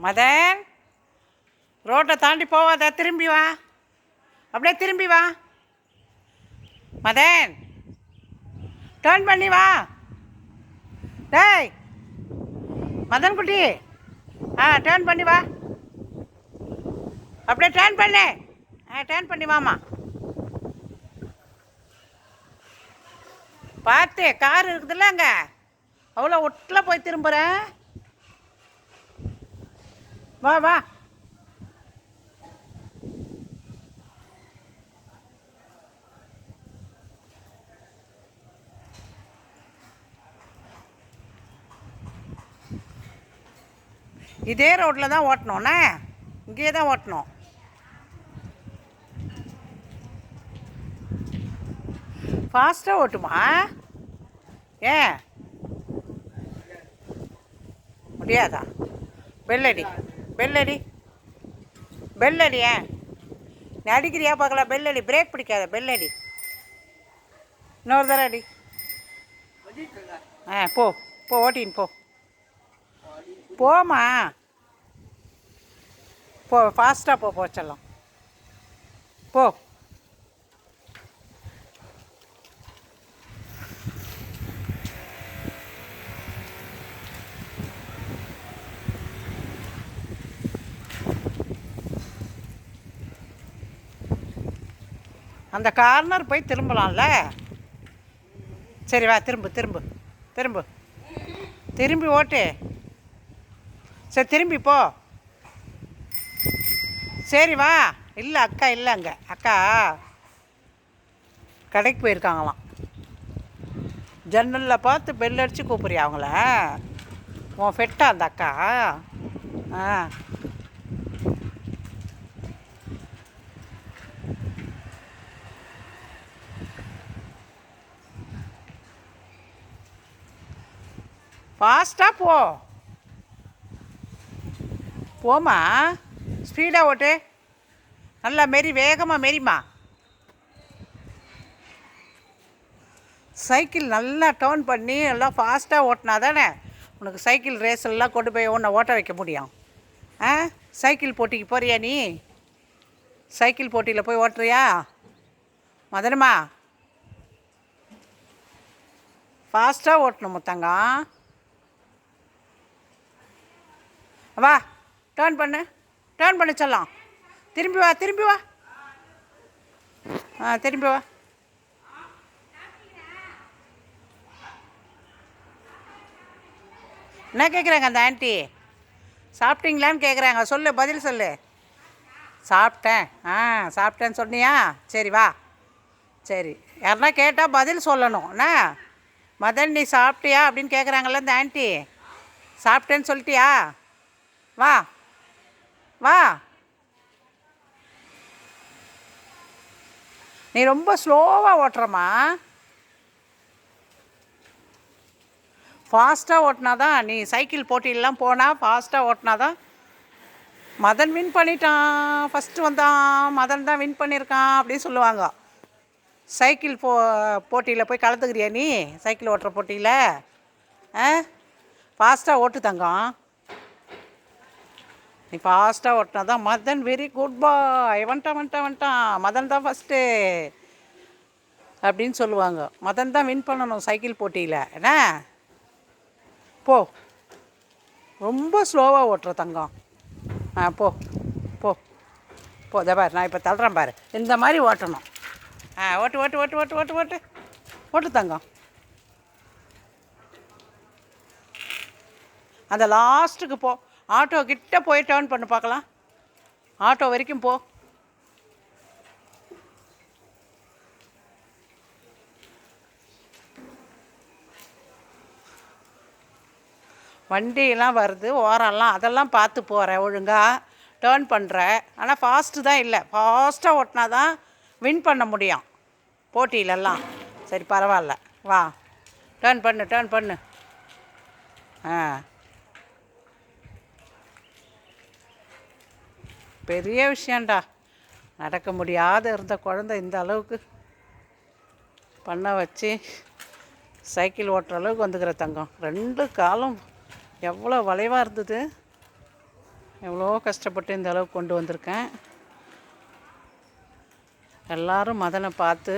மதன், ரோட்டை தாண்டி போவாத, திரும்பி வா. அப்படியே திரும்பி வா மதன், டேர்ன் பண்ணி வா. டேய் மதன் குட்டி, டேர்ன் பண்ணி வா. அப்படியே டேர்ன் பண்ணு. டேர்ன் பண்ணி வாமா. பார்த்து, கார் இருக்குதுல்ல அங்கே, அவ்வளோ ஒட்டில் போய் திரும்புகிறேன். வா வா. இதே ரோட்டில் தான் ஓட்டணும்ண்ணே, இங்கேயே தான் ஓட்டணும். ஃபாஸ்ட்டாக ஓட்டுமா? ஏன் முடியாதா? பெல்லடி பெல்லடி பெல்லடி. ஏன் நீ அடிக்கிறியா பார்க்கலாம்? பெல்லடி, பிரேக் பிடிக்காத, பெல்லடி. இன்னொரு தடவை அடி. போ போ, ஓட்டின்னு போ. போமா, போ, ஃபாஸ்ட்டாக போ செல்லம், போ. அந்த கார்னர் போய் திரும்பலாம்ல. சரி வா, திரும்பு திரும்பு திரும்பு, திரும்பி ஓட்டு. சரி திரும்பி போ. சரி வா. இல்லை அக்கா இல்லை, அங்கே அக்கா கடைக்கு போயிருக்காங்களாம். ஜன்னலில் பார்த்து பெல் அடித்து கூப்பிட்றியா அவங்கள? உன் ஃபெட்டா அந்த அக்கா? ஃபாஸ்ட்டாக போ. போமா, ஸ்பீடாக ஓட்டு. நல்லா மெரி, வேகமாக மெரிமா. சைக்கிள் நல்லா டர்ன் பண்ணி எல்லாம் ஃபாஸ்ட்டாக ஓட்டினா தானே உனக்கு சைக்கிள் ரேஸ் எல்லாம் கொண்டு போய் உன்னை ஓட்ட வைக்க முடியும். சைக்கிள் போட்டிக்கு போறியா நீ? சைக்கிள் போட்டியில் போய் ஓட்டுறியா மதனமா? ஃபாஸ்ட்டாக ஓட்டணும் முத்தங்கம். வா, டேர்ன் பண்ணு, டேர்ன் பண்ண சொல்லலாம். திரும்பி வா, திரும்பி வா. திரும்பி வா. என்ன கேட்குறாங்க அந்த ஆண்டி? சாப்பிட்டீங்களான்னு கேட்குறாங்க. சொல்லு, பதில் சொல்லு. சாப்பிட்டேன். சாப்பிட்டேன்னு சொன்னியா? சரி வா. சரி, யாருன்னா கேட்டால் பதில் சொல்லணும். என்ன மதன், நீ சாப்பிட்டியா அப்படின்னு கேட்குறாங்கல்ல இந்த ஆண்டி. சாப்பிட்டேன்னு சொல்லிட்டியா? வா வா. நீ ரொம்ப ஸ்லோவாக ஓட்டுறமா. ஃபாஸ்ட்டாக ஓட்டினா தான் நீ சைக்கிள் போட்டியிலலாம் போனால் ஃபாஸ்ட்டாக ஓட்டினா தான். மதன் வின் பண்ணிட்டான், ஃபஸ்ட்டு வந்தான், மதன் தான் வின் பண்ணியிருக்கான் அப்படின்னு சொல்லுவாங்க. சைக்கிள் போட்டியில் போய் கலந்துக்கிறியா நீ? சைக்கிள் ஓட்டுற போட்டியில் ஃபாஸ்ட்டாக ஓட்டு தங்கம். நீ ஃபாஸ்ட்டாக ஓட்டினா தான். மதன் வெரி குட் பாய், வந்துட்டான் வந்துட்டான் வந்துட்டான், மதன் தான் ஃபஸ்ட்டு அப்படின்னு சொல்லுவாங்க. மதன் தான் வின் பண்ணணும் சைக்கிள் போட்டியில். என்ன போ, ரொம்ப ஸ்லோவாக ஓட்டுற தங்கம். போ போ போ. பாரு, நான் இப்போ தள்ளுறேன் பாரு, இந்த மாதிரி ஓட்டணும். ஓட்டு ஓட்டு ஓட்டு ஓட்டு ஓட்டு ஓட்டு ஓட்டு தங்கம். அந்த லாஸ்ட்டுக்கு போ, ஆட்டோ கிட்ட போய் டேர்ன் பண்ணு பார்க்கலாம். ஆட்டோ வரைக்கும் போ. வண்டியெல்லாம் வருது, ஓரம்லாம் அதெல்லாம் பார்த்து போகிறேன், ஒழுங்காக டேர்ன் பண்ணுறேன். ஆனால் ஃபாஸ்ட்டு தான் இல்லை. ஃபாஸ்ட்டாக ஓட்டினா தான் வின் பண்ண முடியும் போட்டியிலெல்லாம். சரி பரவாயில்ல, வா டேர்ன் பண்ணு, டேர்ன் பண்ணு. பெரிய விஷயம்டா. நடக்க முடியாத இருந்த குழந்தை இந்த அளவுக்கு பண்ண வச்சு சைக்கிள் ஓட்டுற அளவுக்கு வந்துக்கிற தங்கம். ரெண்டு காலும் எவ்வளோ வளைவாக இருந்தது. எவ்வளோ கஷ்டப்பட்டு இந்த அளவுக்கு கொண்டு வந்திருக்கேன். எல்லாரும் மதனை பார்த்து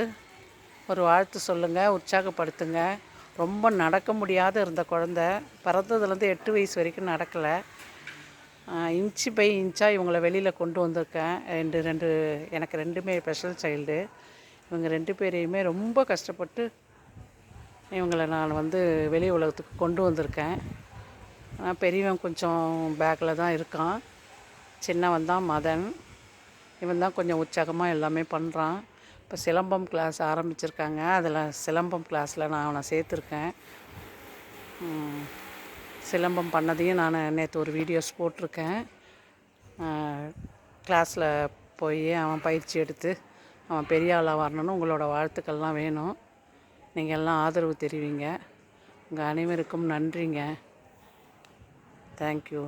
ஒரு வாழ்த்து சொல்லுங்கள், உற்சாகப்படுத்துங்க. ரொம்ப நடக்க முடியாத இருந்த குழந்த பிறந்ததுலேருந்து 8 வயசு வரைக்கும் நடக்கலை. இன்ச்சு பை இன்ச்சாக இவங்கள வெளியில் கொண்டு வந்திருக்கேன். எனக்கு 2மே ஸ்பெஷல் சைல்டு. இவங்க 2 பேரையுமே ரொம்ப கஷ்டப்பட்டு இவங்களை நான் வெளி உலகத்துக்கு கொண்டு வந்திருக்கேன். பெரியவன் கொஞ்சம் பேக்கில் தான் இருக்கான். சின்னவன் தான் மதன். இவன் தான் கொஞ்சம் உற்சாகமாக எல்லாமே பண்ணுறான். இப்போ சிலம்பம் கிளாஸ் ஆரம்பிச்சிருக்காங்க. அதில் சிலம்பம் கிளாஸில் நான் அவனை சேர்த்துருக்கேன். சிலம்பம் பண்ணதையும் நான் நேற்று ஒரு வீடியோஸ் போட்டிருக்கேன். கிளாஸில் போய் அவன் பயிற்சி எடுத்து அவன் பெரிய ஆளாக வரணும்னு உங்களோட வாழ்த்துக்கள்லாம் வேணும். நீங்கள் எல்லாம் ஆதரவு தெரிவிங்க. உங்கள் அனைவருக்கும் நன்றிங்க. தேங்க்யூ.